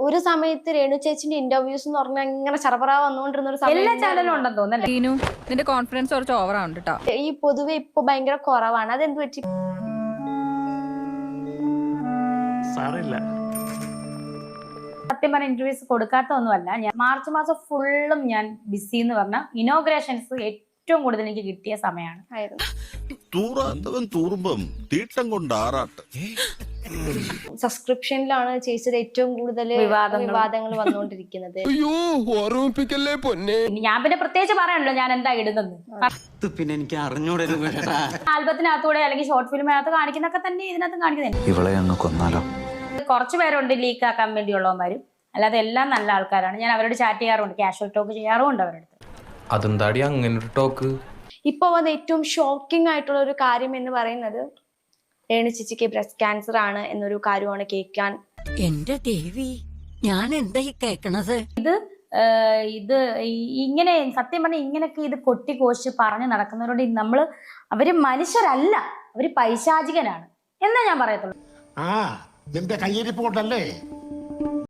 ഒരു സമയത്ത് രേണു ചേച്ചിന്റെ ഇന്റർവ്യൂസ് എന്ന് പറഞ്ഞാൽ ഇങ്ങനെ ചറപറ വന്നുകൊണ്ടിരുന്ന ഒരു എല്ലാ ചാനലും ഉണ്ടെന്ന് തോന്നുന്നു. നിന്റെ കോൺഫിഡൻസ് കുറച്ച് ഓവറാണ് കേട്ടോ. ഈ പൊതുവെ ഇപ്പൊ ഭയങ്കര കുറവാണ്. അതെന്ത് പറ്റി? സത്യം പറഞ്ഞ ഇന്റർവ്യൂസ് കൊടുക്കാത്തൊന്നുമല്ല. ഞാൻ മാർച്ച് മാസം ഫുള്ളും ഞാൻ ബിസി എന്ന് പറഞ്ഞ ഇനോഗ്രേഷൻസ് ഏറ്റവും കൂടുതൽ എനിക്ക് കിട്ടിയ സമയമാണ്. സബ്സ്ക്രിപ്ഷനിലാണ് ചേച്ചിയുടെ ഏറ്റവും കൂടുതൽ വിവാദങ്ങൾ വന്നുകൊണ്ടിരിക്കുന്നത്. ഞാൻ പിന്നെ പ്രത്യേകിച്ച് പറയാനല്ലോ ഞാൻ എന്താ ഇടുന്നത്. പിന്നെ എനിക്ക് അറിഞ്ഞൂടെ ആൽബത്തിനകത്തൂടെ അല്ലെങ്കിൽ ഷോർട്ട് ഫിലിമിനകത്ത് കാണിക്കുന്നൊക്കെ തന്നെ ഇതിനകത്ത് കാണിക്കുന്നത്. ഇവളെ അങ്ങ് കൊന്നാലോ? കുറച്ച് പേരുണ്ട് ലീക്ക് ആക്കാൻ വേണ്ടിയുള്ളവന്മാരും, അല്ലാതെ എല്ലാം നല്ല ആൾക്കാരാണ്. ഞാൻ അവരോട് ചാറ്റ് ചെയ്യാറുണ്ട്, കാഷ്വൽ ടോക്ക് ചെയ്യാറുമുണ്ട് അവരുടെ അടുത്ത്. അതെന്താടി അങ്ങനെ ഒരു ടോക്ക്? ഇപ്പൊ വന്ന ഏറ്റവും ഷോക്കിംഗ് ആയിട്ടുള്ള ഒരു കാര്യം എന്ന് പറയുന്നത് രേണു ചേച്ചിക്ക് ബ്രസ്റ്റ് ക്യാൻസർ ആണ് എന്നൊരു കാര്യമാണ് കേൾക്കാൻ. എന്റെ ദേവി, ഞാൻ എന്താ ഈ കേക്കണത്? ഇത് ഇങ്ങനെ സത്യം പറഞ്ഞാൽ ഇങ്ങനെയൊക്കെ ഇത് കൊട്ടിക്കോശിച്ച് പറഞ്ഞ് നടക്കുന്നവരോട് അവര് മനുഷ്യരല്ല, അവര് പൈശാചികനാണ് എന്നാ ഞാൻ പറയത്തുള്ളൂ. നിന്റെ കയ്യിരിപ്പ് കൊണ്ടല്ലേ